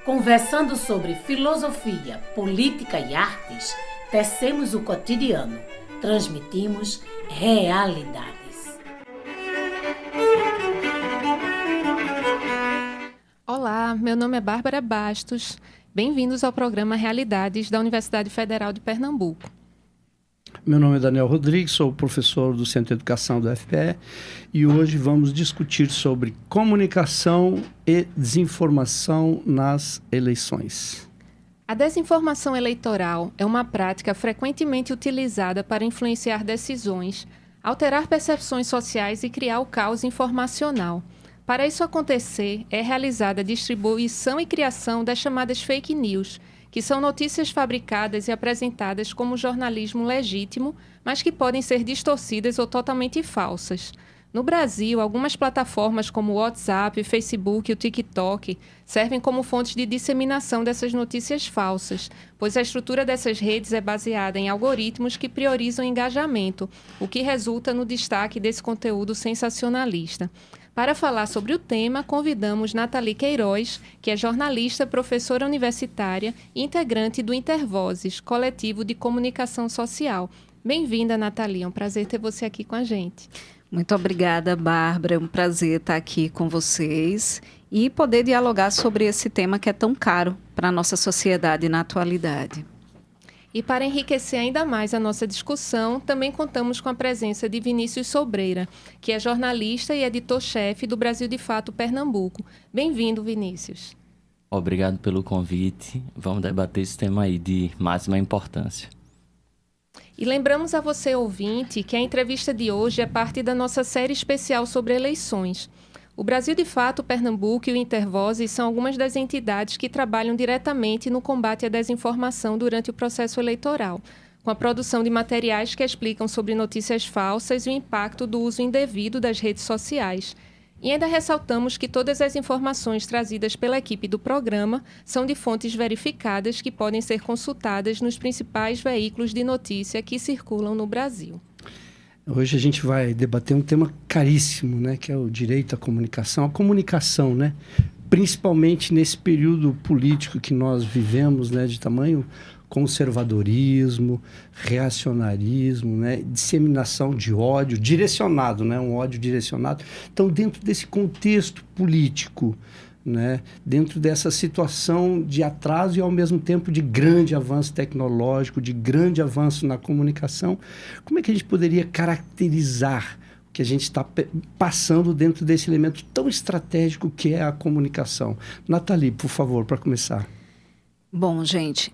Conversando sobre filosofia, política e artes, tecemos o cotidiano, transmitimos realidades. Olá, meu nome é Bárbara Bastos. Bem-vindos ao programa Realidades da Universidade Federal de Pernambuco. Meu nome é Daniel Rodrigues, sou professor do Centro de Educação do FPE e hoje vamos discutir sobre comunicação e desinformação nas eleições. A desinformação eleitoral é uma prática frequentemente utilizada para influenciar decisões, alterar percepções sociais e criar o caos informacional. Para isso acontecer, é realizada a distribuição e criação das chamadas fake news, que são notícias fabricadas e apresentadas como jornalismo legítimo, mas que podem ser distorcidas ou totalmente falsas. No Brasil, algumas plataformas como o WhatsApp, o Facebook e o TikTok servem como fontes de disseminação dessas notícias falsas, pois a estrutura dessas redes é baseada em algoritmos que priorizam o engajamento, o que resulta no destaque desse conteúdo sensacionalista. Para falar sobre o tema, convidamos Nathalie Queiroz, que é jornalista, professora universitária e integrante do Intervozes, coletivo de comunicação social. Bem-vinda, Nathalie, é um prazer ter você aqui com a gente. Muito obrigada, Bárbara, é um prazer estar aqui com vocês e poder dialogar sobre esse tema que é tão caro para a nossa sociedade na atualidade. E para enriquecer ainda mais a nossa discussão, também contamos com a presença de Vinícius Sobreira, que é jornalista e editor-chefe do Brasil de Fato Pernambuco. Bem-vindo, Vinícius. Obrigado pelo convite. Vamos debater esse tema aí de máxima importância. E lembramos a você, ouvinte, que a entrevista de hoje é parte da nossa série especial sobre eleições. O Brasil de Fato, Pernambuco e o Intervozes são algumas das entidades que trabalham diretamente no combate à desinformação durante o processo eleitoral, com a produção de materiais que explicam sobre notícias falsas e o impacto do uso indevido das redes sociais. E ainda ressaltamos que todas as informações trazidas pela equipe do programa são de fontes verificadas que podem ser consultadas nos principais veículos de notícia que circulam no Brasil. Hoje a gente vai debater um tema caríssimo, né, que é o direito à comunicação. A comunicação, né, principalmente nesse período político que nós vivemos, né, de tamanho conservadorismo, reacionarismo, né, disseminação de ódio direcionado, né, um ódio direcionado. Então, dentro desse contexto político, né, dentro dessa situação de atraso e, ao mesmo tempo, de grande avanço tecnológico, de grande avanço na comunicação, como é que a gente poderia caracterizar o que a gente está passando dentro desse elemento tão estratégico que é a comunicação? Nathalie, por favor, para começar. Bom, gente,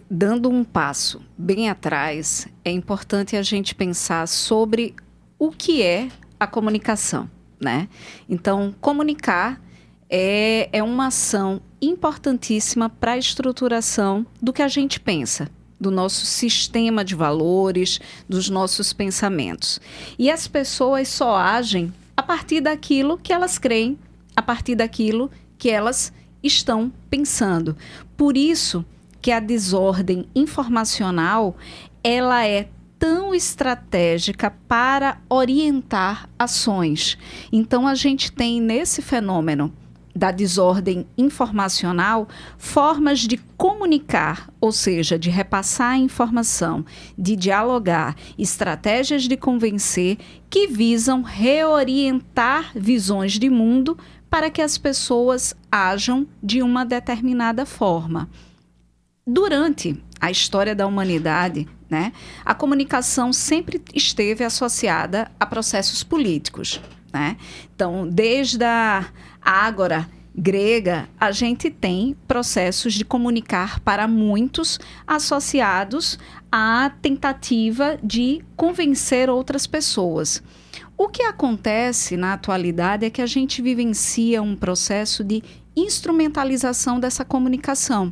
dando um passo bem atrás, é importante a gente pensar sobre o que é a comunicação, né? Então, comunicar é uma ação importantíssima para a estruturação do que a gente pensa, do nosso sistema de valores, dos nossos pensamentos. E as pessoas só agem a partir daquilo que elas creem, a partir daquilo que elas estão pensando. Por isso que a desordem informacional, ela é tão estratégica para orientar ações. Então, a gente tem nesse fenômeno da desordem informacional, formas de comunicar, ou seja, de repassar a informação, de dialogar, estratégias de convencer que visam reorientar visões de mundo para que as pessoas ajam de uma determinada forma. Durante a história da humanidade, né, a comunicação sempre esteve associada a processos políticos, né? Então, desde a ágora grega, a gente tem processos de comunicar para muitos associados à tentativa de convencer outras pessoas. O que acontece na atualidade é que a gente vivencia um processo de instrumentalização dessa comunicação.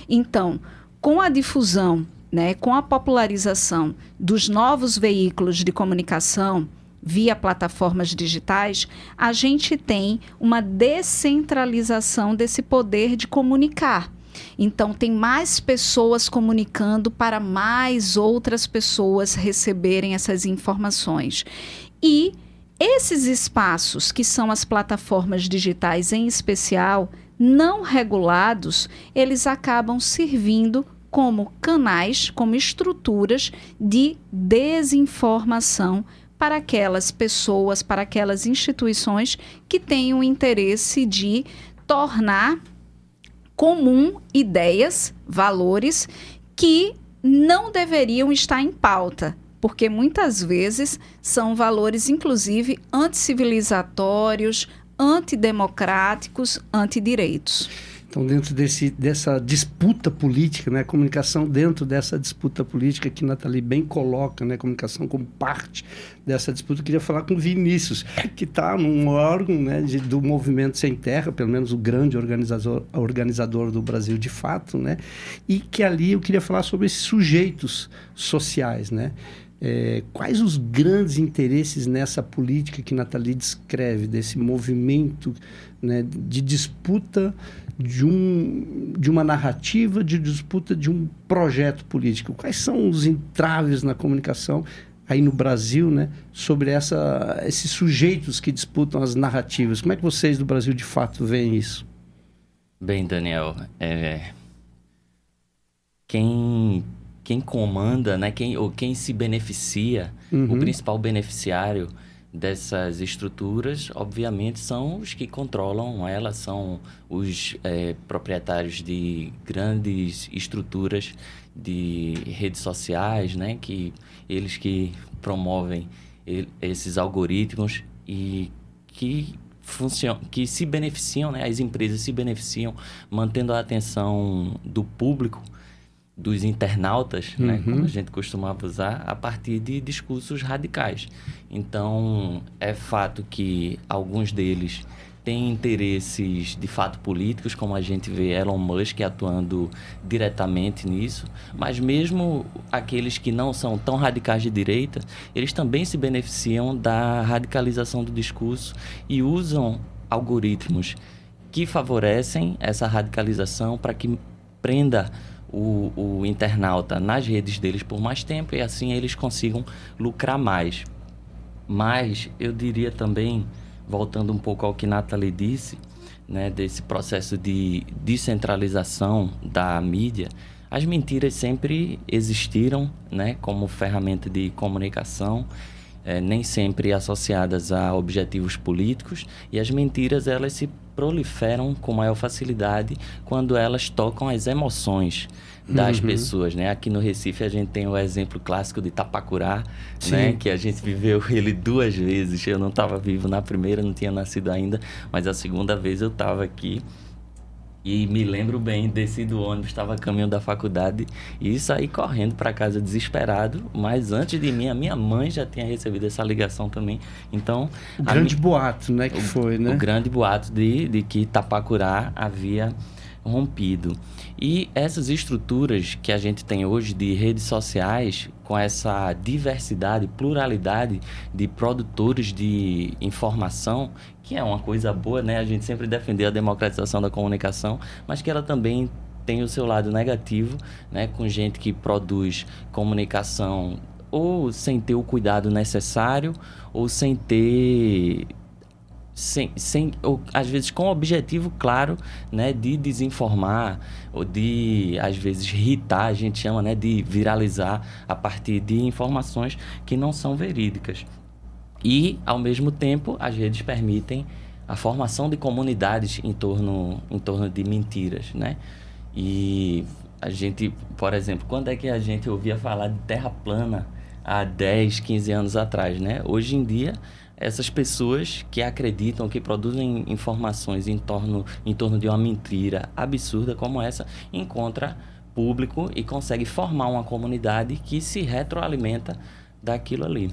Então, com a difusão, né, com a popularização dos novos veículos de comunicação, via plataformas digitais, a gente tem uma descentralização desse poder de comunicar. Então, tem mais pessoas comunicando para mais outras pessoas receberem essas informações. E esses espaços, que são as plataformas digitais em especial, não regulados, eles acabam servindo como canais, como estruturas de desinformação para aquelas pessoas, para aquelas instituições que têm o interesse de tornar comum ideias, valores que não deveriam estar em pauta, porque muitas vezes são valores, inclusive, anticivilizatórios, antidemocráticos, antidireitos. Então, dentro dessa disputa política, né, a comunicação dentro dessa disputa política que Nathalie bem coloca, né, a comunicação como parte dessa disputa, eu queria falar com o Vinícius, que está num órgão, né, do Movimento Sem Terra, pelo menos o grande organizador do Brasil de fato, né, e que ali eu queria falar sobre esses sujeitos sociais, né? Quais os grandes interesses nessa política que Nathalie descreve, desse movimento, né, de disputa de uma narrativa, de disputa de um projeto político? Quais são os entraves na comunicação aí no Brasil, né, sobre esses sujeitos que disputam as narrativas? Como é que vocês do Brasil de fato veem isso? Bem, Daniel, quem comanda, né, quem se beneficia, o principal beneficiário dessas estruturas, obviamente, são os que controlam elas, são os proprietários de grandes estruturas de redes sociais, né, eles que promovem esses algoritmos e que se beneficiam, né, as empresas se beneficiam mantendo a atenção do público, dos internautas, né, como a gente costumava usar, a partir de discursos radicais. Então, é fato que alguns deles têm interesses de fato políticos, como a gente vê Elon Musk atuando diretamente nisso, mas mesmo aqueles que não são tão radicais de direita, eles também se beneficiam da radicalização do discurso e usam algoritmos que favorecem essa radicalização para que prenda o internauta nas redes deles por mais tempo e assim eles consigam lucrar mais. Mas eu diria também, voltando um pouco ao que Nathalie disse, né, desse processo de descentralização da mídia, as mentiras sempre existiram, né, como ferramenta de comunicação, nem sempre associadas a objetivos políticos, e as mentiras elas se proliferam com maior facilidade quando elas tocam as emoções das pessoas, né? Aqui no Recife a gente tem o exemplo clássico de Tapacurá, né? Que a gente viveu ele 2 vezes. Eu não estava vivo na primeira, não tinha nascido ainda, mas a segunda vez eu estava aqui. E me lembro bem, desci do ônibus, estava a caminho da faculdade e saí correndo para casa desesperado, mas antes de mim, a minha mãe já tinha recebido essa ligação também. Então, o grande boato, né, que foi, né? O grande boato de que Tapacurá havia rompido. E essas estruturas que a gente tem hoje de redes sociais, com essa diversidade, pluralidade de produtores de informação, que é uma coisa boa, né? A gente sempre defendeu a democratização da comunicação, mas que ela também tem o seu lado negativo, né? Com gente que produz comunicação ou sem ter o cuidado necessário, ou sem ter... ou, às vezes com o objetivo claro, né, de desinformar ou de, às vezes, irritar, a gente chama, né, de viralizar a partir de informações que não são verídicas. E, ao mesmo tempo, as redes permitem a formação de comunidades em torno de mentiras, né? E a gente, por exemplo, quando é que a gente ouvia falar de terra plana há 10, 15 anos atrás, né? Hoje em dia, essas pessoas que acreditam, que produzem informações em torno de uma mentira absurda como essa, encontra público e consegue formar uma comunidade que se retroalimenta daquilo ali.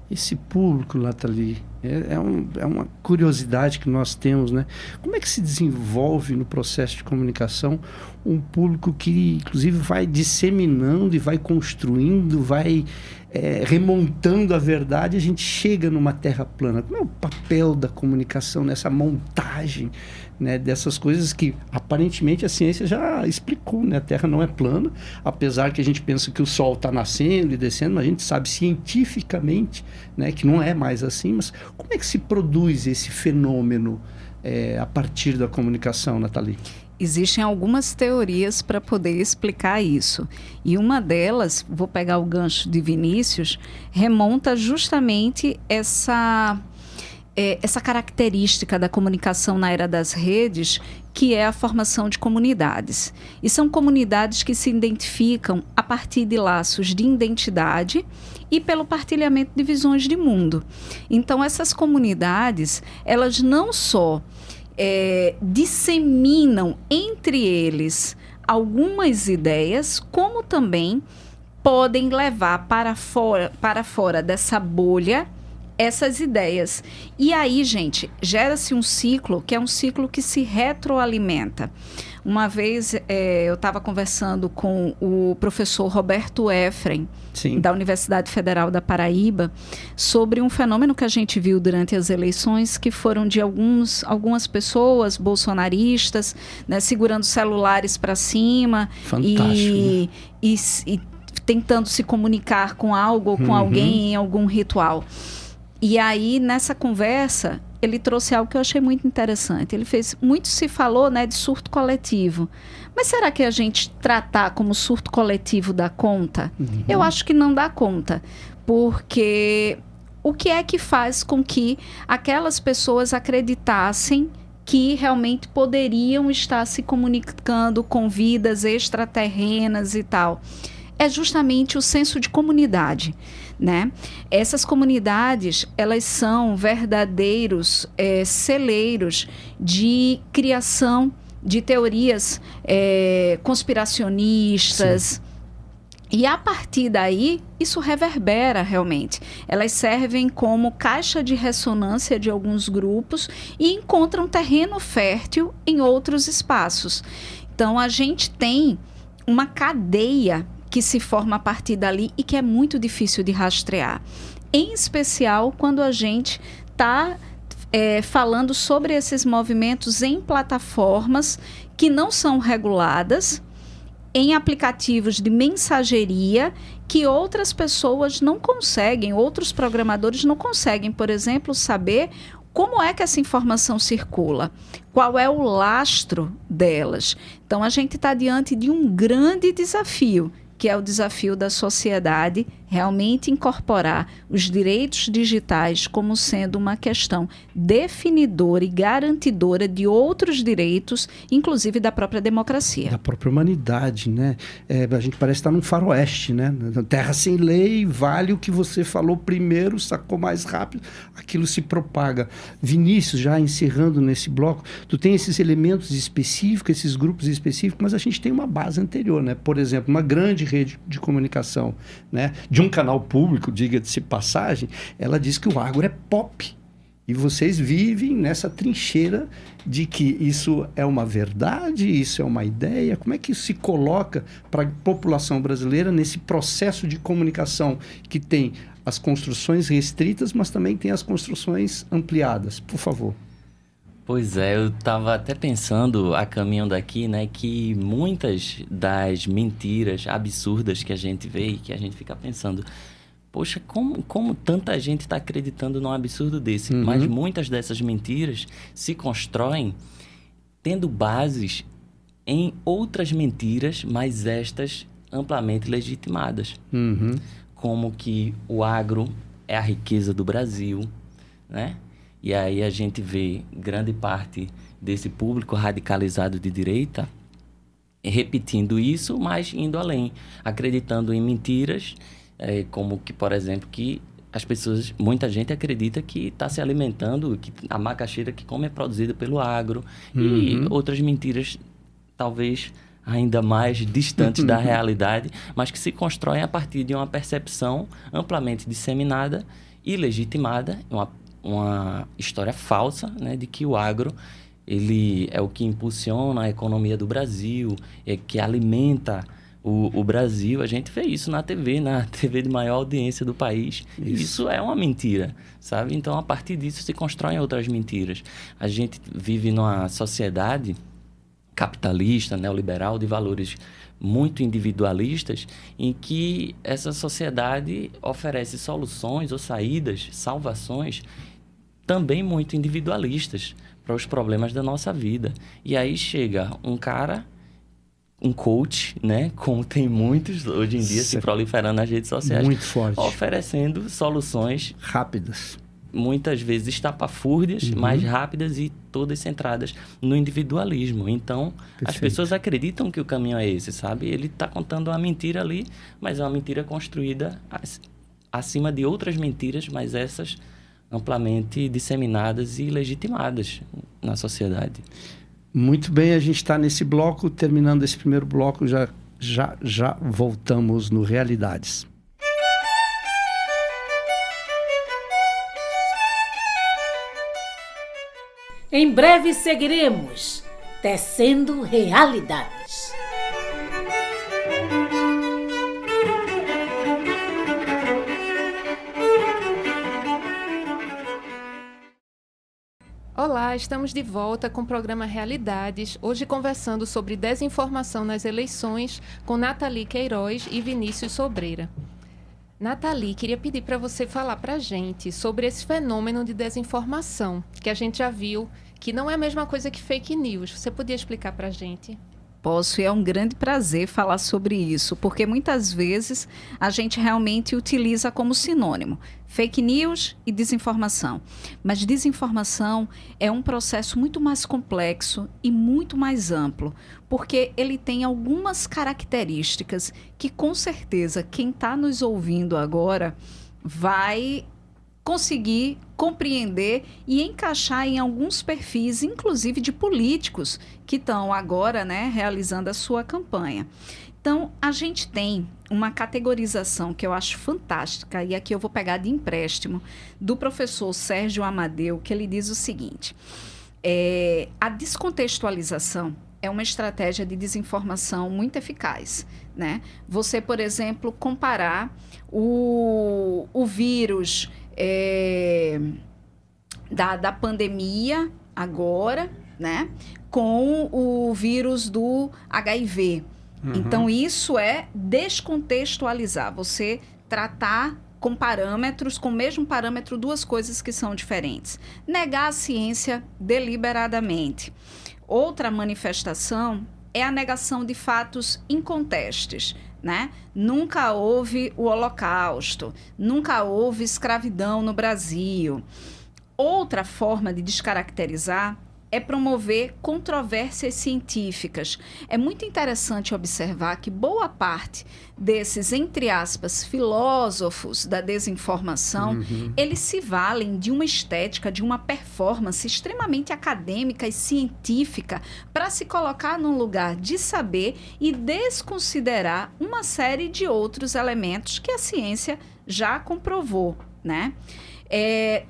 Esse público, Nathalie, é uma curiosidade que nós temos, né? Como é que se desenvolve no processo de comunicação um público que, inclusive, vai disseminando e vai construindo, vai remontando a verdade, a gente chega numa terra plana? Como é o papel da comunicação nessa montagem, né, dessas coisas que aparentemente a ciência já explicou, né? A Terra não é plana, apesar que a gente pensa que o Sol está nascendo e descendo, mas a gente sabe cientificamente, né, que não é mais assim. Mas Como é que se produz esse fenômeno a partir da comunicação, Nathalie? Existem algumas teorias para poder explicar isso. E uma delas, vou pegar o gancho de Vinícius, remonta justamente essa característica da comunicação na era das redes, que é a formação de comunidades. E são comunidades que se identificam a partir de laços de identidade e pelo partilhamento de visões de mundo. Então, essas comunidades, elas não só disseminam entre eles algumas ideias, como também podem levar para fora dessa bolha essas ideias. E aí, gente, gera-se um ciclo que é um ciclo que se retroalimenta. Uma vez eu estava conversando com o professor Roberto Efrem, Sim. da Universidade Federal da Paraíba, sobre um fenômeno que a gente viu durante as eleições, que foram de algumas pessoas bolsonaristas, né, segurando celulares para cima e tentando se comunicar com algo ou com alguém em algum ritual. E aí, nessa conversa, ele trouxe algo que eu achei muito interessante. Muito se falou, né, de surto coletivo. Mas será que a gente tratar como surto coletivo dá conta? Eu acho que não dá conta. Porque o que é que faz com que aquelas pessoas acreditassem que realmente poderiam estar se comunicando com vidas extraterrenas e tal? É justamente o senso de comunidade, né? Essas comunidades, elas são verdadeiros celeiros de criação de teorias conspiracionistas. Sim. E a partir daí, isso reverbera realmente. Elas servem como caixa de ressonância de alguns grupos e encontram terreno fértil em outros espaços. Então, a gente tem uma cadeia que se forma a partir dali e que é muito difícil de rastrear. Em especial quando a gente está falando sobre esses movimentos em plataformas que não são reguladas, em aplicativos de mensageria que outras pessoas não conseguem, outros programadores não conseguem, por exemplo, saber como é que essa informação circula, qual é o lastro delas. Então, a gente está diante de um grande desafio, que é o desafio da sociedade realmente incorporar os direitos digitais como sendo uma questão definidora e garantidora de outros direitos, inclusive da própria democracia. Da própria humanidade, né? A gente parece estar num faroeste, né? Terra sem lei, vale o que você falou primeiro, sacou mais rápido, aquilo se propaga. Vinícius, já encerrando nesse bloco, tu tem esses elementos específicos, esses grupos específicos, mas a gente tem uma base anterior, né? Por exemplo, uma grande rede de comunicação, né? De um canal público, diga-se passagem, ela diz que o agro é pop. E vocês vivem nessa trincheira de que isso é uma verdade, isso é uma ideia. Como é que isso se coloca para a população brasileira nesse processo de comunicação que tem as construções restritas, mas também tem as construções ampliadas? Por favor. Pois é, eu estava até pensando, a caminho daqui, né, que muitas das mentiras absurdas que a gente vê e que a gente fica pensando, poxa, como tanta gente está acreditando num absurdo desse? Mas muitas dessas mentiras se constroem tendo bases em outras mentiras, mas estas amplamente legitimadas. Como que o agro é a riqueza do Brasil, né? E aí a gente vê grande parte desse público radicalizado de direita repetindo isso, mas indo além, acreditando em mentiras, como que, por exemplo, que as pessoas, muita gente acredita que está se alimentando, que a macaxeira que come é produzida pelo agro, e outras mentiras, talvez ainda mais distantes da realidade, mas que se constroem a partir de uma percepção amplamente disseminada e legitimada, uma história falsa, né, de que o agro ele é o que impulsiona a economia do Brasil, é que alimenta o Brasil. A gente vê isso na TV de maior audiência do país. Isso é uma mentira, sabe? Então, a partir disso se constroem outras mentiras. A gente vive numa sociedade capitalista, neoliberal, de valores muito individualistas, em que essa sociedade oferece soluções ou saídas, salvações, também muito individualistas para os problemas da nossa vida. E aí chega um cara, um coach, né? Como tem muitos hoje em dia se proliferando nas redes sociais. Muito forte. Oferecendo soluções rápidas. Muitas vezes estapafúrdias, mais rápidas e todas centradas no individualismo. Então, as pessoas acreditam que o caminho é esse, sabe? Ele está contando uma mentira ali, mas é uma mentira construída acima de outras mentiras, mas essas amplamente disseminadas e legitimadas na sociedade. Muito bem, a gente está nesse bloco, terminando esse primeiro bloco, já voltamos no Realidades. Em breve seguiremos tecendo realidades. Olá, estamos de volta com o programa Realidades, hoje conversando sobre desinformação nas eleições com Nathalie Queiroz e Vinícius Sobreira. Nathalie, queria pedir para você falar para a gente sobre esse fenômeno de desinformação, que a gente já viu que não é a mesma coisa que fake news. Você podia explicar para a gente? Posso, e é um grande prazer falar sobre isso, porque muitas vezes a gente realmente utiliza como sinônimo fake news e desinformação. Mas desinformação é um processo muito mais complexo e muito mais amplo, porque ele tem algumas características que, com certeza, quem está nos ouvindo agora vai conseguir compreender e encaixar em alguns perfis, inclusive de políticos que estão agora, né, realizando a sua campanha. Então, a gente tem uma categorização que eu acho fantástica, e aqui eu vou pegar de empréstimo, do professor Sérgio Amadeu, que ele diz o seguinte: a descontextualização é uma estratégia de desinformação muito eficaz, né? Você, por exemplo, comparar o vírus da pandemia agora, né, com o vírus do HIV. Então, isso é descontextualizar. Você tratar com parâmetros, com o mesmo parâmetro, duas coisas que são diferentes. Negar a ciência deliberadamente. Outra manifestação é a negação de fatos incontestes, né? Nunca houve o Holocausto, nunca houve escravidão no Brasil. Outra forma de descaracterizar é promover controvérsias científicas. É muito interessante observar que boa parte desses, entre aspas, filósofos da desinformação, eles se valem de uma estética, de uma performance extremamente acadêmica e científica para se colocar num lugar de saber e desconsiderar uma série de outros elementos que a ciência já comprovou, né?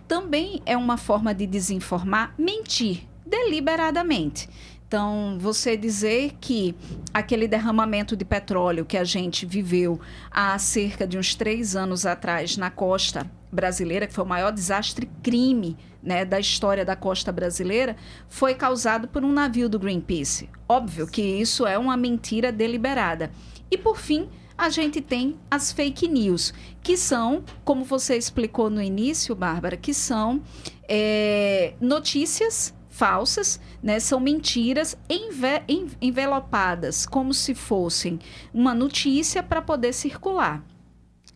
Também é uma forma de desinformar, mentir deliberadamente. Então, você dizer que aquele derramamento de petróleo que a gente viveu há cerca de uns 3 anos atrás na costa brasileira, que foi o maior desastre crime, né, da história da costa brasileira, foi causado por um navio do Greenpeace. Óbvio que isso é uma mentira deliberada. E, por fim, a gente tem as fake news, que são, como você explicou no início, Bárbara, que são notícias falsas, né? São mentiras envelopadas como se fossem uma notícia para poder circular.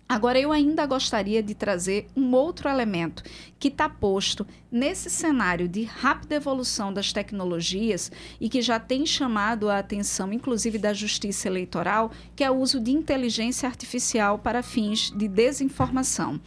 Agora, eu ainda gostaria de trazer um outro elemento que está posto nesse cenário de rápida evolução das tecnologias e que já tem chamado a atenção, inclusive da Justiça Eleitoral, que é o uso de inteligência artificial para fins de desinformação.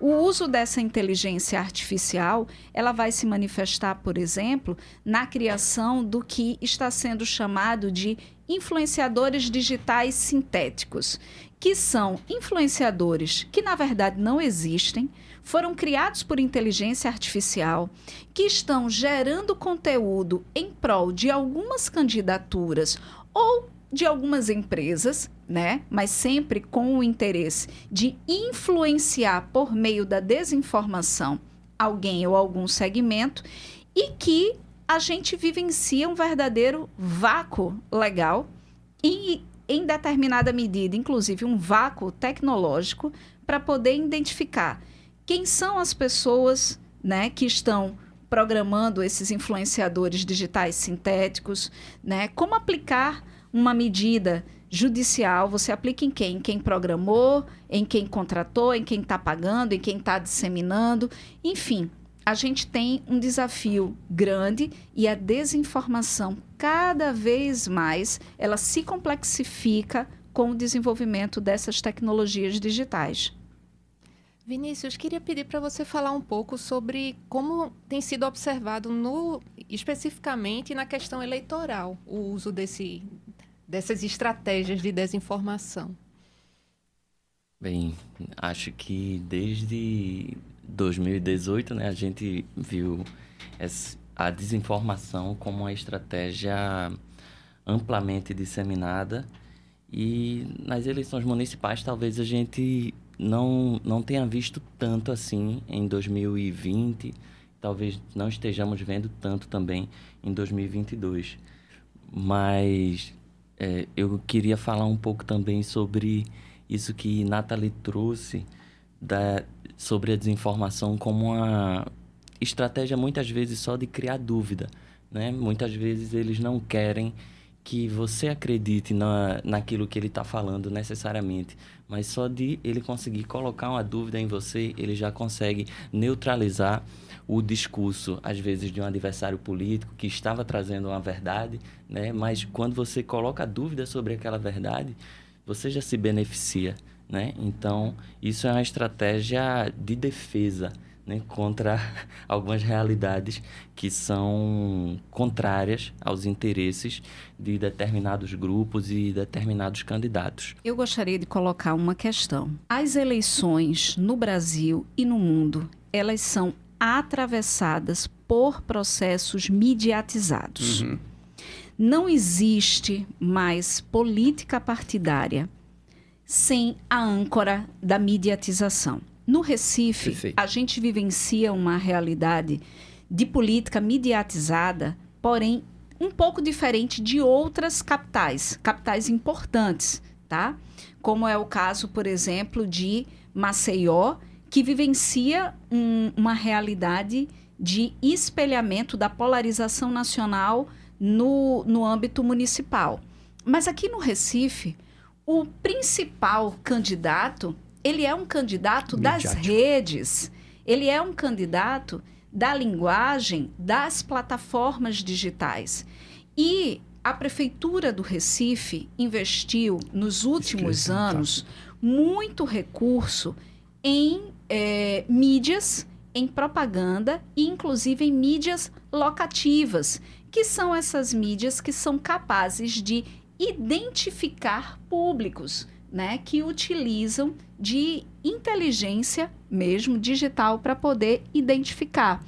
O uso dessa inteligência artificial, ela vai se manifestar, por exemplo, na criação do que está sendo chamado de influenciadores digitais sintéticos, que são influenciadores que, na verdade, não existem, foram criados por inteligência artificial, que estão gerando conteúdo em prol de algumas candidaturas ou de algumas empresas, né? Mas sempre com o interesse de influenciar por meio da desinformação alguém ou algum segmento, e que a gente vivencia um verdadeiro vácuo legal e, em determinada medida, inclusive um vácuo tecnológico, para poder identificar quem são as pessoas né, que estão programando esses influenciadores digitais sintéticos, né? Como aplicar uma medida judicial, você aplica em quem? Em quem programou, em quem contratou, em quem está pagando, em quem está disseminando. Enfim, a gente tem um desafio grande e a desinformação cada vez mais, ela se complexifica com o desenvolvimento dessas tecnologias digitais. Vinícius, queria pedir para você falar um pouco sobre como tem sido observado especificamente na questão eleitoral o uso dessas estratégias de desinformação. Bem, acho que desde 2018, né, a gente viu a desinformação como uma estratégia amplamente disseminada, e nas eleições municipais talvez a gente não tenha visto tanto assim em 2020, talvez não estejamos vendo tanto também em 2022. Mas eu queria falar um pouco também sobre isso que Nathalie trouxe, sobre a desinformação como uma estratégia muitas vezes só de criar dúvida, né? Muitas vezes eles não querem que você acredite naquilo que ele está falando necessariamente, mas só de ele conseguir colocar uma dúvida em você, ele já consegue neutralizar o discurso, às vezes, de um adversário político que estava trazendo uma verdade, né? Mas quando você coloca dúvida sobre aquela verdade, você já se beneficia, né? Então, isso é uma estratégia de defesa, né, contra algumas realidades que são contrárias aos interesses de determinados grupos e determinados candidatos. Eu gostaria de colocar uma questão. As eleições no Brasil e no mundo, elas são atravessadas por processos mediatizados. Uhum. Não existe mais política partidária sem a âncora da mediatização. No Recife, Perfeito. a gente vivencia uma realidade de política mediatizada, porém um pouco diferente de outras capitais importantes, tá? Como é o caso, por exemplo, de Maceió, que vivencia uma realidade de espelhamento da polarização nacional no âmbito municipal. Mas aqui no Recife, o principal candidato, ele é um candidato das redes, ele é um candidato da linguagem das plataformas digitais. E a Prefeitura do Recife investiu, nos últimos anos, muito recurso em mídias, em propaganda e, inclusive, em mídias locativas, que são essas mídias que são capazes de identificar públicos, né, que utilizam de inteligência mesmo digital para poder identificar.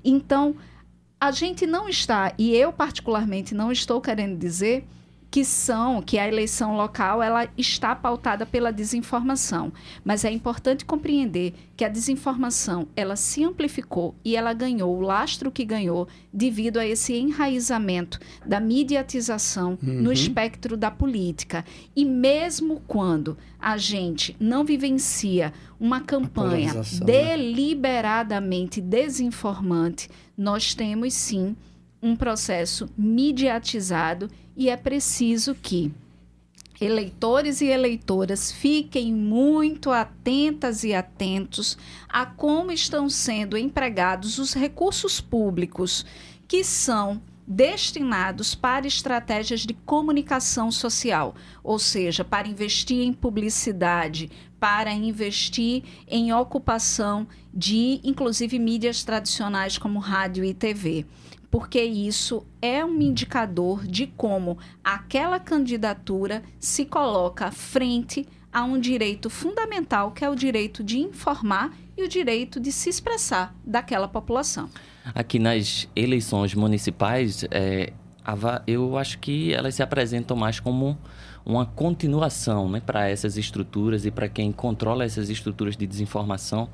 Então, a gente não está, e eu particularmente não estou querendo dizer que a eleição local ela está pautada pela desinformação, mas é importante compreender que a desinformação ela se amplificou e ela ganhou o lastro que ganhou devido a esse enraizamento da mediatização no espectro da política. E mesmo quando a gente não vivencia uma campanha deliberadamente desinformante, nós temos sim um processo mediatizado e é preciso que eleitores e eleitoras fiquem muito atentas e atentos a como estão sendo empregados os recursos públicos que são destinados para estratégias de comunicação social, ou seja, para investir em publicidade, para investir em ocupação de, inclusive, mídias tradicionais como rádio e TV. Porque isso é um indicador de como aquela candidatura se coloca frente a um direito fundamental, que é o direito de informar e o direito de se expressar daquela população. Aqui nas eleições municipais, eu acho que elas se apresentam mais como uma continuação, né, para essas estruturas e para quem controla essas estruturas de desinformação.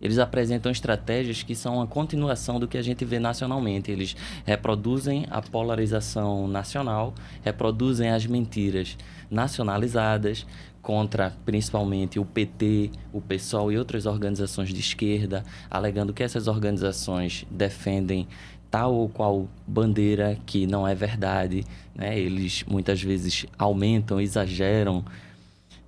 Eles apresentam estratégias que são uma continuação do que a gente vê nacionalmente. Eles reproduzem a polarização nacional, reproduzem as mentiras nacionalizadas, contra principalmente o PT, o PSOL e outras organizações de esquerda, alegando que essas organizações defendem tal ou qual bandeira que não é verdade, né? Eles muitas vezes aumentam, exageram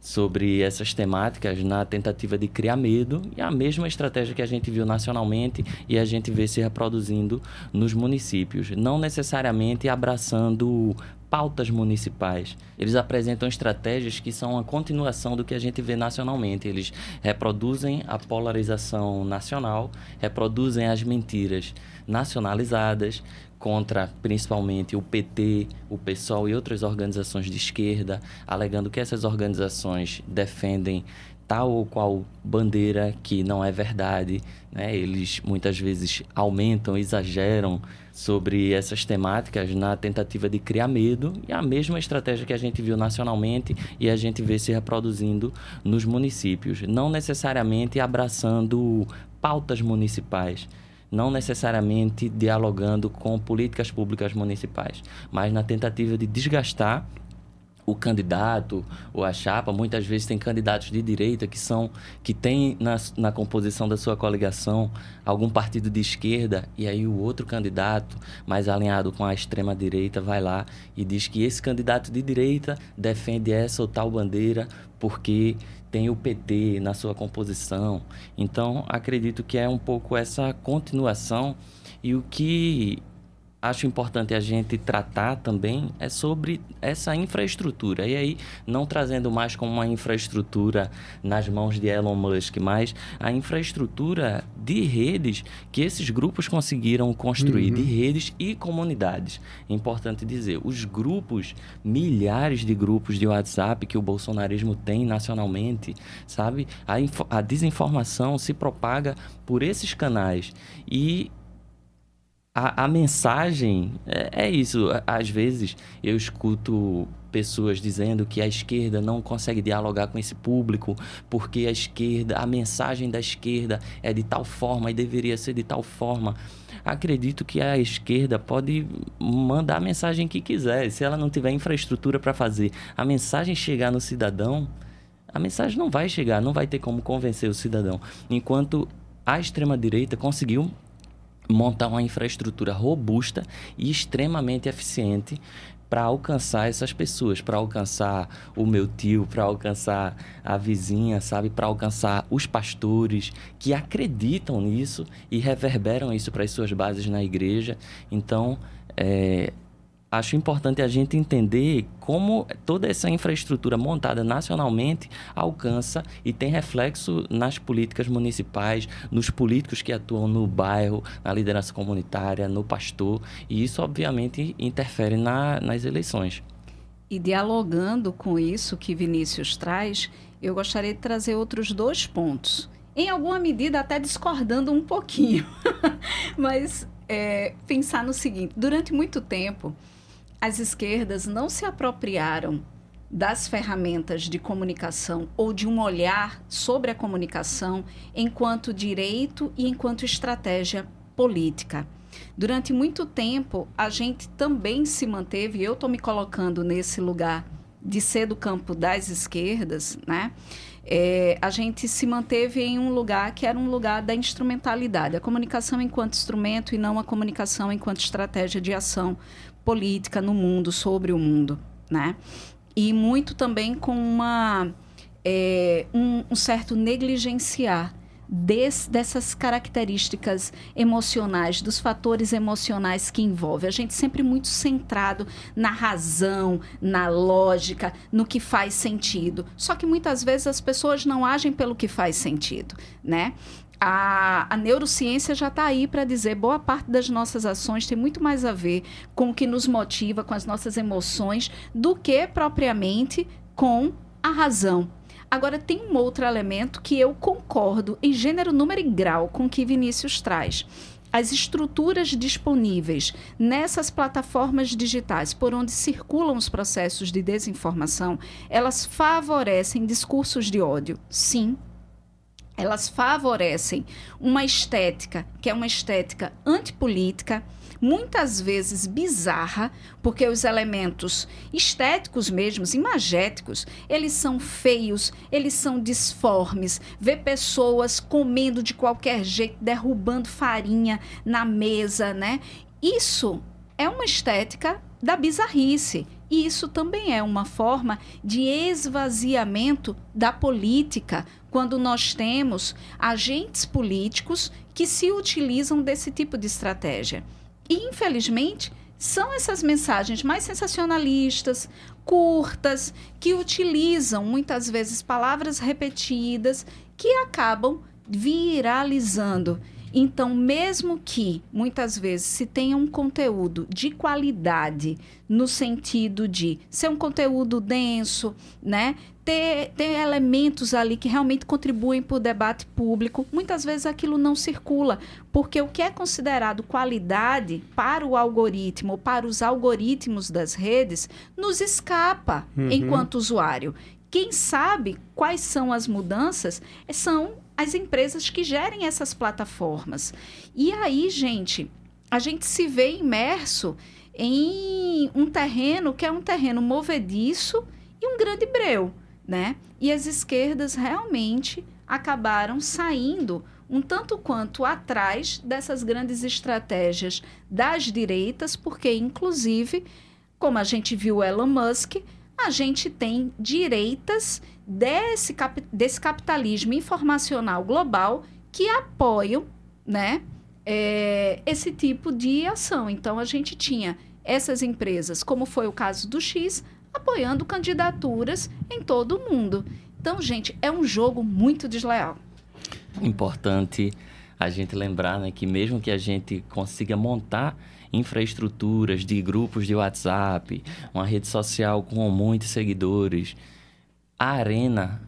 sobre essas temáticas na tentativa de criar medo, e a mesma estratégia que a gente viu nacionalmente e a gente vê se reproduzindo nos municípios, não necessariamente abraçando pautas municipais. Eles apresentam estratégias que são a continuação do que a gente vê nacionalmente. Eles reproduzem a polarização nacional, reproduzem as mentiras nacionalizadas contra principalmente o PT, o PSOL e outras organizações de esquerda, alegando que essas organizações defendem tal ou qual bandeira que não é verdade, né? Eles muitas vezes aumentam, exageram sobre essas temáticas na tentativa de criar medo, e a mesma estratégia que a gente viu nacionalmente e a gente vê se reproduzindo nos municípios, não necessariamente abraçando pautas municipais, não necessariamente dialogando com políticas públicas municipais, mas na tentativa de desgastar o candidato ou a chapa. Muitas vezes tem candidatos de direita que têm na composição da sua coligação algum partido de esquerda, e aí o outro candidato mais alinhado com a extrema-direita vai lá e diz que esse candidato de direita defende essa ou tal bandeira porque tem o PT na sua composição. Então, acredito que é um pouco essa continuação, e o que acho importante a gente tratar também é sobre essa infraestrutura. E aí, não trazendo mais como uma infraestrutura nas mãos de Elon Musk, mas a infraestrutura de redes que esses grupos conseguiram construir, de redes e comunidades. É importante dizer, os grupos, milhares de grupos de WhatsApp que o bolsonarismo tem nacionalmente, sabe? A desinformação se propaga por esses canais, e a mensagem é isso. Às vezes eu escuto pessoas dizendo que a esquerda não consegue dialogar com esse público porque a mensagem da esquerda é de tal forma e deveria ser de tal forma. Acredito que a esquerda pode mandar a mensagem que quiser. Se ela não tiver infraestrutura para fazer a mensagem chegar no cidadão, a mensagem não vai chegar, não vai ter como convencer o cidadão. Enquanto a extrema-direita conseguiu montar uma infraestrutura robusta e extremamente eficiente para alcançar essas pessoas, para alcançar o meu tio, para alcançar a vizinha, sabe? Para alcançar os pastores que acreditam nisso e reverberam isso para as suas bases na igreja. Então, acho importante a gente entender como toda essa infraestrutura montada nacionalmente alcança e tem reflexo nas políticas municipais, nos políticos que atuam no bairro, na liderança comunitária, no pastor, e isso obviamente interfere nas eleições. E dialogando com isso que Vinícius traz, eu gostaria de trazer outros 2 pontos. Em alguma medida até discordando um pouquinho, mas pensar no seguinte: durante muito tempo as esquerdas não se apropriaram das ferramentas de comunicação ou de um olhar sobre a comunicação enquanto direito e enquanto estratégia política. Durante muito tempo, a gente também se manteve, eu estou me colocando nesse lugar de ser do campo das esquerdas, né? A gente se manteve em um lugar que era um lugar da instrumentalidade, a comunicação enquanto instrumento e não a comunicação enquanto estratégia de ação política no mundo, sobre o mundo, né? E muito também com um certo negligenciar dessas características emocionais, dos fatores emocionais que envolve. A gente sempre muito centrado na razão, na lógica, no que faz sentido. Só que muitas vezes as pessoas não agem pelo que faz sentido, né? A neurociência já está aí para dizer, boa parte das nossas ações tem muito mais a ver com o que nos motiva, com as nossas emoções, do que propriamente com a razão. Agora, tem um outro elemento que eu concordo em gênero, número e grau com o que Vinícius traz. As estruturas disponíveis nessas plataformas digitais por onde circulam os processos de desinformação, elas favorecem discursos de ódio, sim. elas favorecem uma estética que é uma estética antipolítica, muitas vezes bizarra, porque os elementos estéticos mesmos, imagéticos, eles são feios, eles são disformes. Ver pessoas comendo de qualquer jeito, derrubando farinha na mesa, né? Isso é uma estética da bizarrice. E isso também é uma forma de esvaziamento da política, quando nós temos agentes políticos que se utilizam desse tipo de estratégia. E, infelizmente, são essas mensagens mais sensacionalistas, curtas, que utilizam muitas vezes palavras repetidas, que acabam viralizando. Então, mesmo que muitas vezes se tenha um conteúdo de qualidade, no sentido de ser um conteúdo denso, né? Ter elementos ali que realmente contribuem para o debate público, muitas vezes aquilo não circula, porque o que é considerado qualidade para o algoritmo, para os algoritmos das redes, nos escapa enquanto usuário. Quem sabe quais são as mudanças são as empresas que gerem essas plataformas. E aí, gente, a gente se vê imerso em um terreno que é um terreno movediço e um grande breu, né? E as esquerdas realmente acabaram saindo um tanto quanto atrás dessas grandes estratégias das direitas, porque, inclusive, como a gente viu o Elon Musk, a gente tem direitas desse capitalismo informacional global que apoiam, né, esse tipo de ação. Então, a gente tinha essas empresas, como foi o caso do X, apoiando candidaturas em todo o mundo. Então, gente, é um jogo muito desleal. Importante a gente lembrar, né, que mesmo que a gente consiga montar infraestruturas de grupos de WhatsApp, uma rede social com muitos seguidores, a arena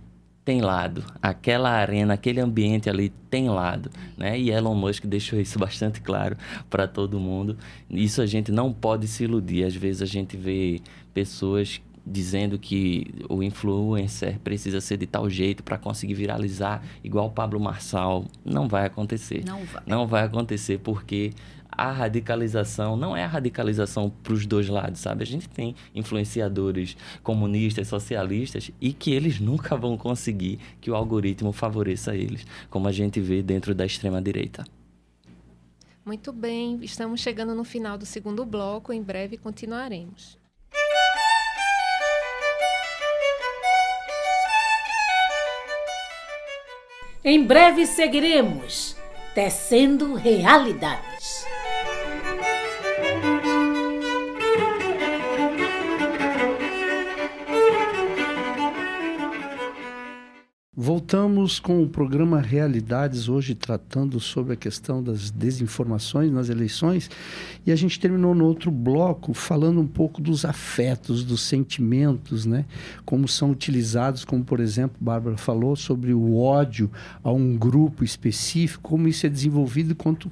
tem lado. Aquela arena, aquele ambiente ali tem lado, né? E Elon Musk deixou isso bastante claro para todo mundo. Isso a gente não pode se iludir. Às vezes a gente vê pessoas dizendo que o influencer precisa ser de tal jeito para conseguir viralizar, igual o Pablo Marçal. Não vai acontecer. Não vai acontecer, porque a radicalização não é a radicalização para os dois lados, sabe? A gente tem influenciadores comunistas, socialistas, e que eles nunca vão conseguir que o algoritmo favoreça eles, como a gente vê dentro da extrema-direita. Muito bem, estamos chegando no final do segundo bloco, em breve continuaremos. Em breve seguiremos tecendo realidades. Voltamos com o programa Realidades, hoje tratando sobre a questão das desinformações nas eleições, e a gente terminou no outro bloco falando um pouco dos afetos, dos sentimentos, né? Como são utilizados, como por exemplo, Bárbara falou sobre o ódio a um grupo específico, como isso é desenvolvido quanto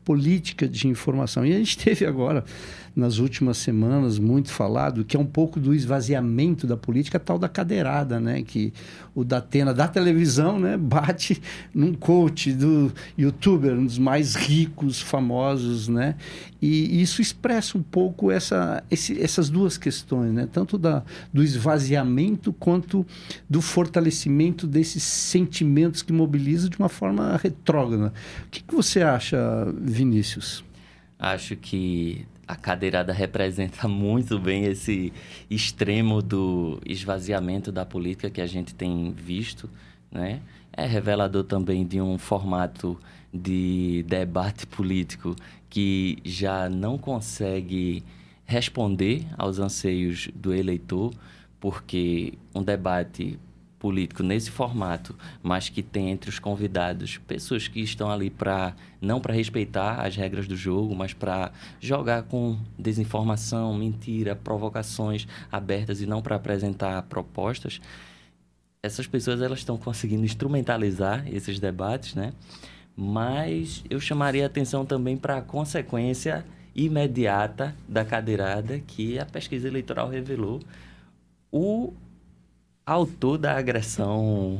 política de informação. E a gente teve agora, nas últimas semanas, muito falado, que é um pouco do esvaziamento da política, tal da cadeirada, né? Que o Datena da televisão, né, bate num coach do youtuber, um dos mais ricos, famosos, né? E isso expressa um pouco essas duas questões, né? Tanto do esvaziamento quanto do fortalecimento desses sentimentos que mobilizam de uma forma retrógrada. O que você acha, Vinícius? Acho que a cadeirada representa muito bem esse extremo do esvaziamento da política que a gente tem visto, né? É revelador também de um formato de debate político que já não consegue responder aos anseios do eleitor, porque um debate político nesse formato, mas que tem entre os convidados pessoas que estão ali não para respeitar as regras do jogo, mas para jogar com desinformação, mentira, provocações abertas e não para apresentar propostas. Essas pessoas, elas estão conseguindo instrumentalizar esses debates, né? Mas eu chamaria a atenção também para a consequência imediata da cadeirada que a pesquisa eleitoral revelou. autor da agressão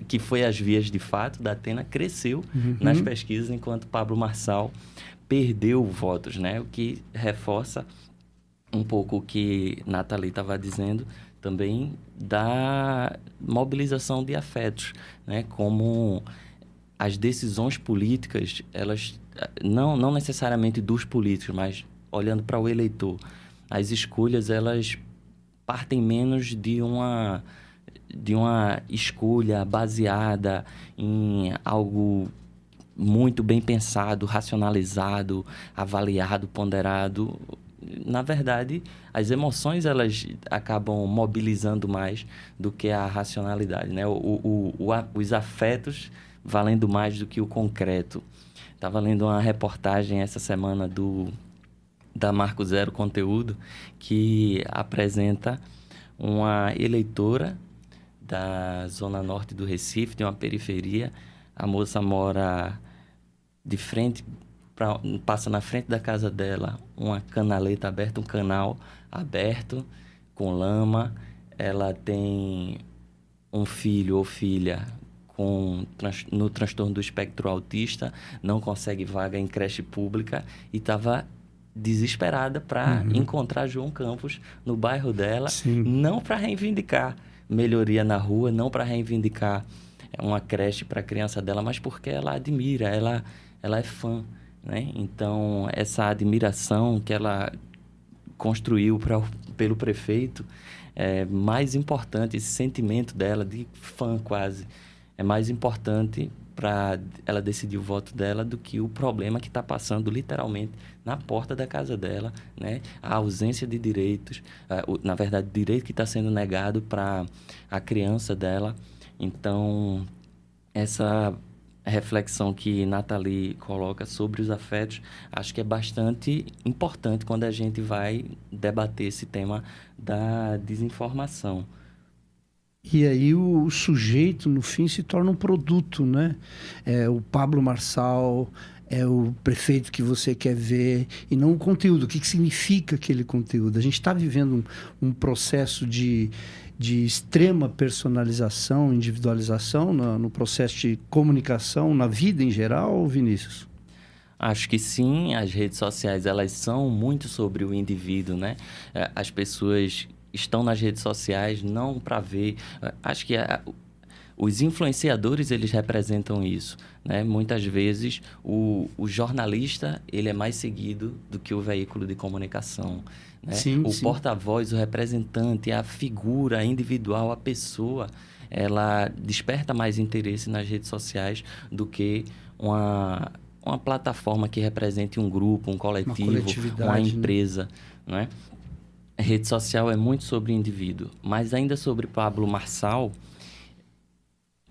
que foi às vias de fato da Atena cresceu nas pesquisas, enquanto Pablo Marçal perdeu votos, né? O que reforça um pouco o que Nathalie estava dizendo também da mobilização de afetos, né? Como as decisões políticas, elas não necessariamente dos políticos, mas olhando para o eleitor, as escolhas, elas partem menos de uma escolha baseada em algo muito bem pensado, racionalizado, avaliado, ponderado. Na verdade, as emoções, elas acabam mobilizando mais do que a racionalidade, né? Os afetos valendo mais do que o concreto. Estava lendo uma reportagem essa semana da Marco Zero Conteúdo, que apresenta uma eleitora da zona norte do Recife, de uma periferia. A moça mora de frente, passa na frente da casa dela uma canaleta aberta, um canal aberto com lama. Ela tem um filho ou filha no transtorno do espectro autista, não consegue vaga em creche pública e estava desesperada para encontrar João Campos no bairro dela. Sim. Não para reivindicar melhoria na rua, não para reivindicar uma creche para a criança dela, mas porque ela admira, ela é fã, né? Então, essa admiração que ela construiu pelo prefeito é mais importante, esse sentimento dela de fã quase, é mais importante para ela decidir o voto dela do que o problema que está passando literalmente na porta da casa dela, né? A ausência de direitos, na verdade, o direito que está sendo negado para a criança dela. Então, essa reflexão que Nathalie coloca sobre os afetos, acho que é bastante importante quando a gente vai debater esse tema da desinformação. E aí o sujeito, no fim, se torna um produto, né? É o Pablo Marçal, é o prefeito que você quer ver, e não o conteúdo. O que significa aquele conteúdo? A gente está vivendo um processo de extrema personalização, individualização no processo de comunicação, na vida em geral, Vinícius? Acho que sim. As redes sociais, elas são muito sobre o indivíduo, né? As pessoas estão nas redes sociais não para ver... Acho que os influenciadores, eles representam isso, né? Muitas vezes, o jornalista, ele é mais seguido do que o veículo de comunicação, né? Sim. Porta-voz, o representante, a figura individual, a pessoa, ela desperta mais interesse nas redes sociais do que uma plataforma que represente um grupo, um coletivo, uma empresa, né? A rede social é muito sobre o indivíduo, mas ainda sobre Pablo Marçal,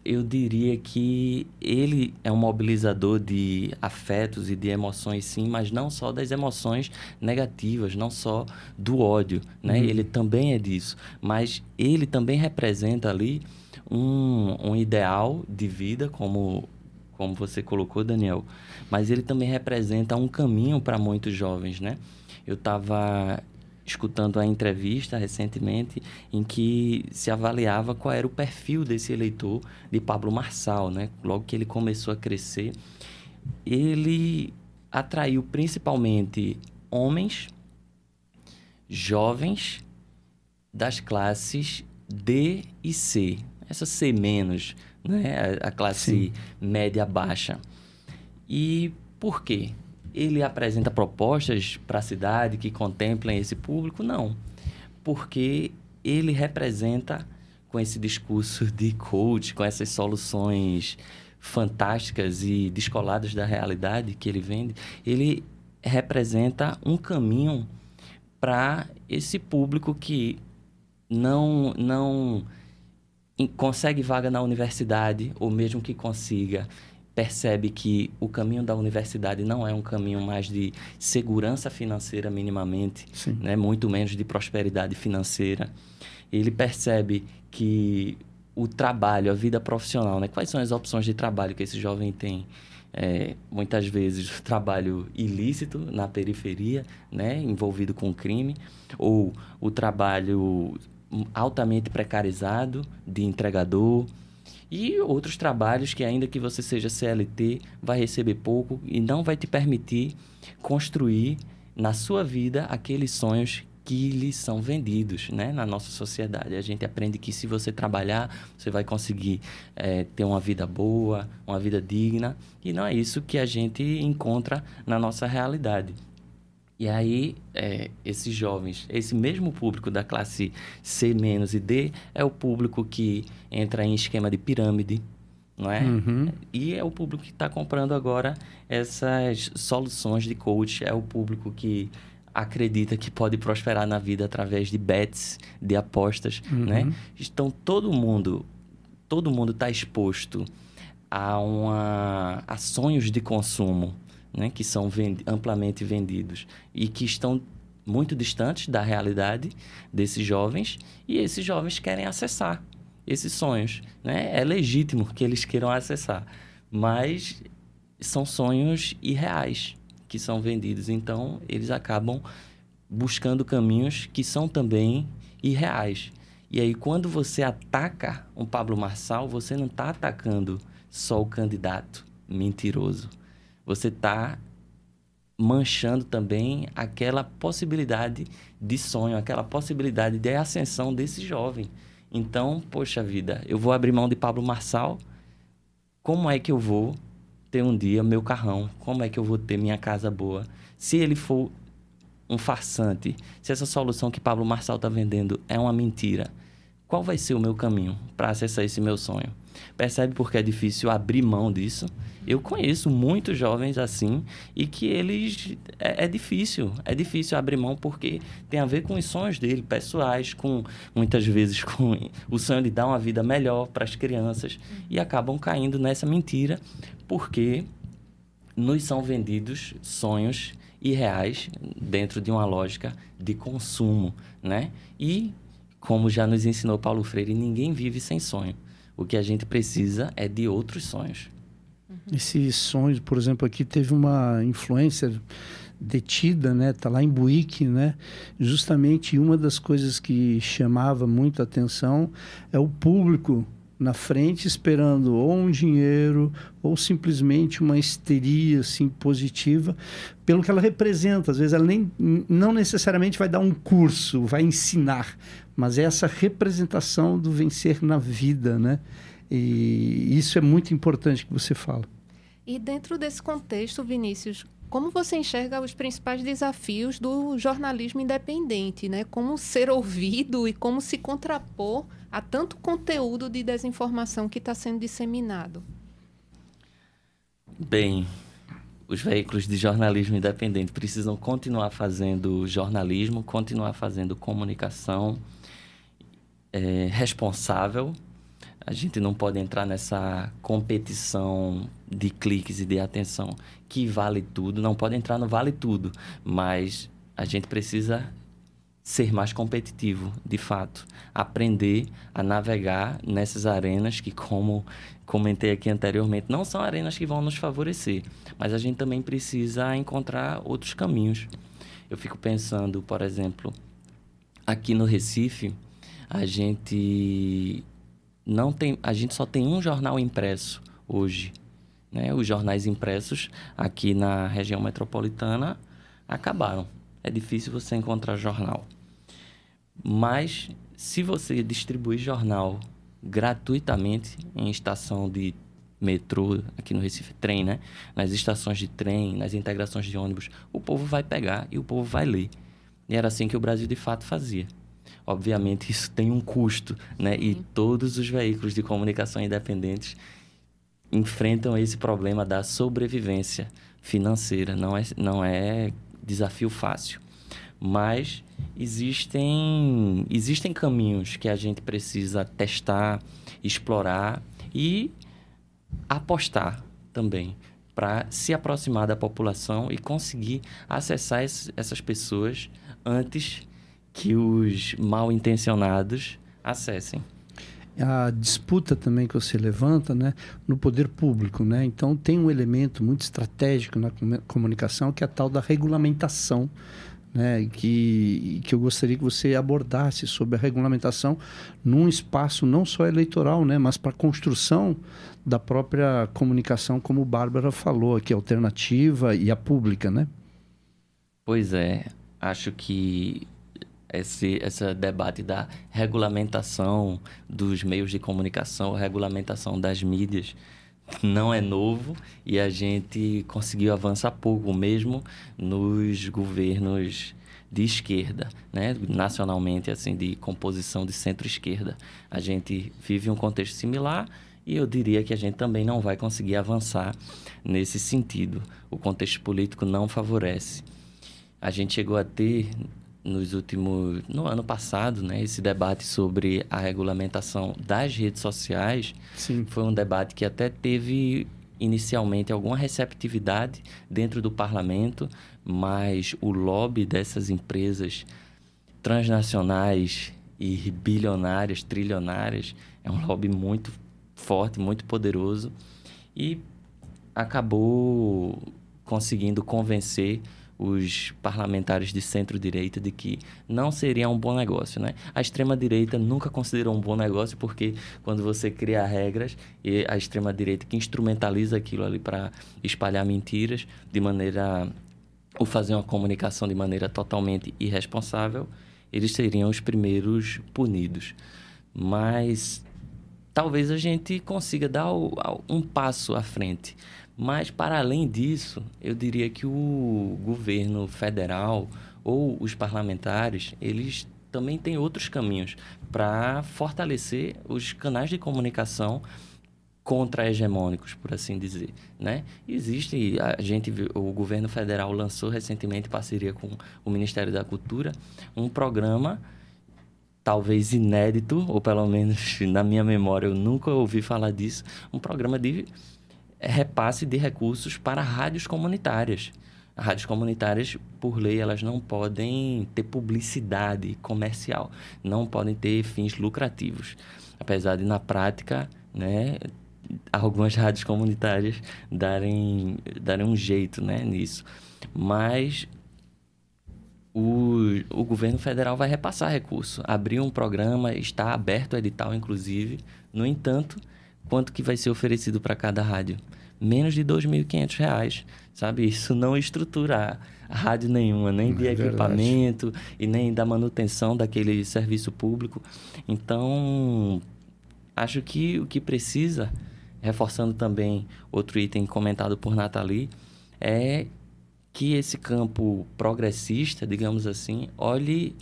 eu diria que ele é um mobilizador de afetos e de emoções, sim, mas não só das emoções negativas, não só do ódio, né? Ele também é disso, mas ele também representa ali um ideal de vida, como você colocou, Daniel, mas ele também representa um caminho para muitos jovens, né? Eu estava escutando a entrevista recentemente em que se avaliava qual era o perfil desse eleitor de Pablo Marçal, né? Logo que ele começou a crescer, ele atraiu principalmente homens jovens das classes D e C. Essa C menos, né? A classe média baixa. E por quê? Ele apresenta propostas para a cidade que contemplem esse público? Não. Porque ele representa, com esse discurso de coach, com essas soluções fantásticas e descoladas da realidade que ele vende, ele representa um caminho para esse público que não consegue vaga na universidade, ou mesmo que consiga, percebe que o caminho da universidade não é um caminho mais de segurança financeira minimamente, né? Muito menos de prosperidade financeira. Ele percebe que o trabalho, a vida profissional, né? Quais são as opções de trabalho que esse jovem tem? Muitas vezes trabalho ilícito na periferia, né? Envolvido com crime, ou o trabalho altamente precarizado, de entregador, e outros trabalhos que, ainda que você seja CLT, vai receber pouco e não vai te permitir construir na sua vida aqueles sonhos que lhes são vendidos, né? Na nossa sociedade. A gente aprende que, se você trabalhar, você vai conseguir ter uma vida boa, uma vida digna, e não é isso que a gente encontra na nossa realidade. E aí, esses jovens, esse mesmo público da classe C- e D, é o público que entra em esquema de pirâmide, não é? Uhum. E é o público que está comprando agora essas soluções de coach, é o público que acredita que pode prosperar na vida através de bets, de apostas, né? Então, todo mundo está exposto a sonhos de consumo, né, que são amplamente vendidos e que estão muito distantes da realidade desses jovens, e esses jovens querem acessar esses sonhos, né? É legítimo que eles queiram acessar, mas são sonhos irreais que são vendidos, então eles acabam buscando caminhos que são também irreais. E aí, quando você ataca um Pablo Marçal, você não está atacando só o candidato mentiroso. Você está manchando também aquela possibilidade de sonho, aquela possibilidade de ascensão desse jovem. Então, poxa vida, eu vou abrir mão de Pablo Marçal, como é que eu vou ter um dia meu carrão? Como é que eu vou ter minha casa boa? Se ele for um farsante, se essa solução que Pablo Marçal está vendendo é uma mentira, qual vai ser o meu caminho para acessar esse meu sonho? Percebe porque é difícil abrir mão disso? Eu conheço muitos jovens assim, e que eles... É difícil abrir mão, porque tem a ver com os sonhos dele, pessoais, muitas vezes com o sonho de dar uma vida melhor para as crianças, e acabam caindo nessa mentira, porque nos são vendidos sonhos irreais dentro de uma lógica de consumo, né? E, como já nos ensinou Paulo Freire, ninguém vive sem sonho. O que a gente precisa é de outros sonhos. Esses sonhos, por exemplo, aqui teve uma influencer detida, né? Tá lá em Buíque, né? Justamente uma das coisas que chamava muito a atenção é o público na frente esperando ou um dinheiro ou simplesmente uma histeria assim, positiva pelo que ela representa. Às vezes ela não necessariamente vai dar um curso, vai ensinar, mas é essa representação do vencer na vida, né? E isso é muito importante que você fala. E dentro desse contexto, Vinícius, como você enxerga os principais desafios do jornalismo independente, né? Como ser ouvido e como se contrapor a tanto conteúdo de desinformação que está sendo disseminado? Bem, os veículos de jornalismo independente precisam continuar fazendo jornalismo, continuar fazendo comunicação responsável. A gente não pode entrar nessa competição de cliques e de atenção que vale tudo. Não pode entrar no vale tudo, mas a gente precisa ser mais competitivo, de fato. Aprender a navegar nessas arenas que, como comentei aqui anteriormente, não são arenas que vão nos favorecer, mas a gente também precisa encontrar outros caminhos. Eu fico pensando, por exemplo, aqui no Recife, a gente só tem um jornal impresso hoje, né? Os jornais impressos aqui na região metropolitana acabaram. É difícil você encontrar jornal. Mas, se você distribuir jornal gratuitamente em estação de metrô, aqui no Recife, trem, né? Nas estações de trem, nas integrações de ônibus, o povo vai pegar e o povo vai ler. E era assim que o Brasil, de fato, fazia. Obviamente, isso tem um custo, né? E todos os veículos de comunicação independentes enfrentam esse problema da sobrevivência financeira. Não é desafio fácil. Mas existem caminhos que a gente precisa testar, explorar e apostar também, para se aproximar da população e conseguir acessar essas pessoas antes que os mal intencionados acessem. A disputa também que você levanta, né, no poder público, né? Então tem um elemento muito estratégico na comunicação que é a tal da regulamentação, né, e que eu gostaria que você abordasse sobre a regulamentação num espaço não só eleitoral, né, mas para a construção da própria comunicação, como o Bárbara falou aqui, alternativa e a pública, né? Pois é, acho que esse debate da regulamentação dos meios de comunicação, a regulamentação das mídias, não é novo e a gente conseguiu avançar pouco, mesmo nos governos de esquerda, né? Nacionalmente, assim, de composição de centro-esquerda. A gente vive um contexto similar e eu diria que a gente também não vai conseguir avançar nesse sentido. O contexto político não favorece. A gente chegou a ter no ano passado, né, esse debate sobre a regulamentação das redes sociais. Sim. Foi um debate que até teve inicialmente alguma receptividade dentro do parlamento, mas o lobby dessas empresas transnacionais e bilionárias, trilionárias, é um lobby muito forte, muito poderoso e acabou conseguindo convencer os parlamentares de centro-direita de que não seria um bom negócio, né? A extrema-direita nunca considerou um bom negócio porque quando você cria regras e a extrema-direita que instrumentaliza aquilo ali para espalhar mentiras de maneira ou fazer uma comunicação de maneira totalmente irresponsável, eles seriam os primeiros punidos. Mas talvez a gente consiga dar um passo à frente. Mas, para além disso, eu diria que o governo federal ou os parlamentares, eles também têm outros caminhos para fortalecer os canais de comunicação contra-hegemônicos, por assim dizer, né? O governo federal lançou recentemente, em parceria com o Ministério da Cultura, um programa talvez inédito, ou pelo menos na minha memória eu nunca ouvi falar disso, um programa de repasse de recursos para rádios comunitárias. As rádios comunitárias, por lei, elas não podem ter publicidade comercial, não podem ter fins lucrativos. Apesar de, na prática, né, algumas rádios comunitárias darem um jeito, né, nisso. Mas o governo federal vai repassar recurso. Abriu um programa, está aberto o edital, inclusive. No entanto, quanto que vai ser oferecido para cada rádio? Menos de R$ 2.500, sabe? Isso não estrutura a rádio nenhuma, nem de equipamento e nem da manutenção daquele serviço público. Então, acho que o que precisa, reforçando também outro item comentado por Nathalie, é que esse campo progressista, digamos assim, olhe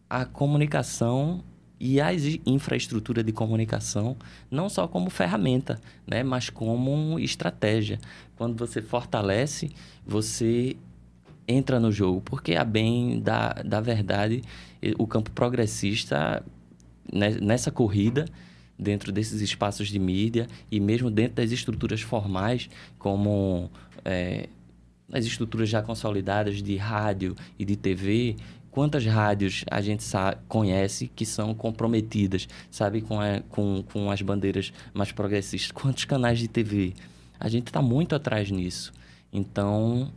a comunicação e a infraestrutura de comunicação não só como ferramenta, né, mas como estratégia. Quando você fortalece, você entra no jogo. Porque, a bem da verdade, o campo progressista, nessa corrida, dentro desses espaços de mídia e mesmo dentro das estruturas formais, como as estruturas já consolidadas de rádio e de TV, quantas rádios a gente conhece que são comprometidas, sabe, com as bandeiras mais progressistas? Quantos canais de TV? A gente está muito atrás nisso. Então,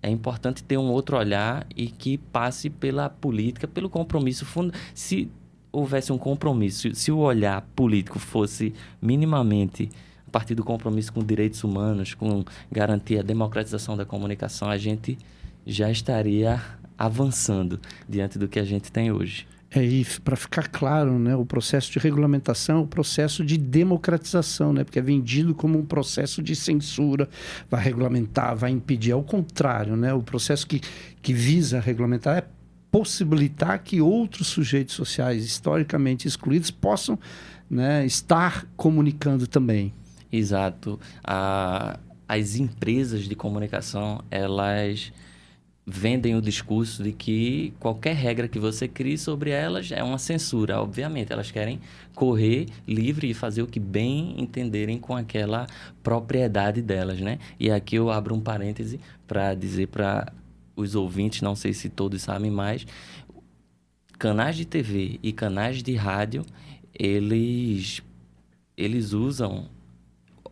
é importante ter um outro olhar e que passe pela política, pelo compromisso. Se houvesse um compromisso, se o olhar político fosse minimamente a partir do compromisso com direitos humanos, com garantir a democratização da comunicação, a gente já estaria avançando diante do que a gente tem hoje. E para ficar claro, né, o processo de regulamentação é o processo de democratização, né, porque é vendido como um processo de censura, vai regulamentar, vai impedir. Ao contrário, né, o processo que visa regulamentar é possibilitar que outros sujeitos sociais historicamente excluídos possam, né, estar comunicando também. Exato. As empresas de comunicação, elas vendem o discurso de que qualquer regra que você crie sobre elas é uma censura. Obviamente, elas querem correr livre e fazer o que bem entenderem com aquela propriedade delas, né? E aqui eu abro um parêntese para dizer para os ouvintes, não sei se todos sabem, mas canais de TV e canais de rádio, eles usam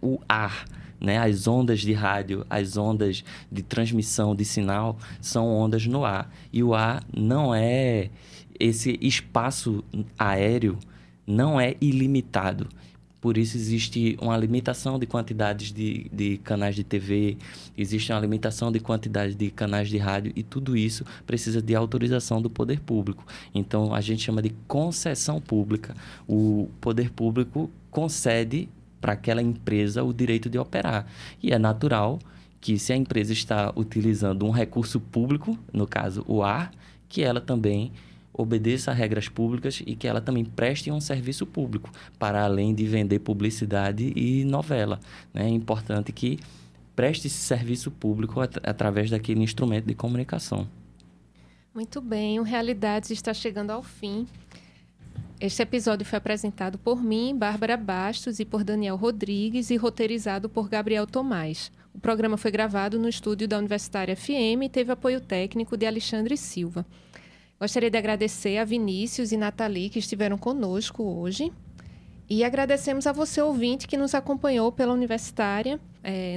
o ar né? As ondas de rádio, as ondas de transmissão de sinal são ondas no ar. E o ar não é... Esse espaço aéreo não é ilimitado. Por isso existe uma limitação de quantidades de canais de TV, existe uma limitação de quantidade de canais de rádio, e tudo isso precisa de autorização do poder público. Então, a gente chama de concessão pública. O poder público concede para aquela empresa o direito de operar. E é natural que, se a empresa está utilizando um recurso público, no caso o ar, que ela também obedeça a regras públicas e que ela também preste um serviço público, para além de vender publicidade e novela, né? É importante que preste esse serviço público através daquele instrumento de comunicação. Muito bem, o Realidades está chegando ao fim. Este episódio foi apresentado por mim, Bárbara Bastos, e por Daniel Rodrigues, e roteirizado por Gabriel Tomás. O programa foi gravado no estúdio da Universitária FM e teve apoio técnico de Alexandre Silva. Gostaria de agradecer a Vinícius e Nathalie, que estiveram conosco hoje. E agradecemos a você, ouvinte, que nos acompanhou pela Universitária.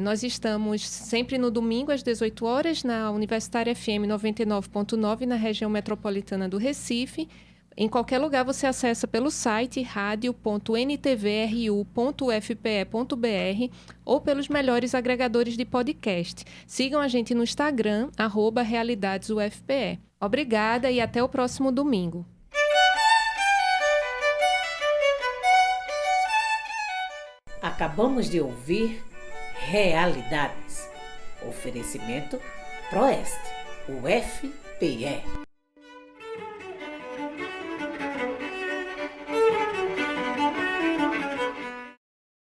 Nós estamos sempre no domingo, às 18 horas, na Universitária FM 99.9, na região metropolitana do Recife. Em qualquer lugar você acessa pelo site radio.ntvru.ufpe.br ou pelos melhores agregadores de podcast. Sigam a gente no Instagram, @RealidadesUFPE. Obrigada e até o próximo domingo. Acabamos de ouvir Realidades. Oferecimento Proeste, UFPE.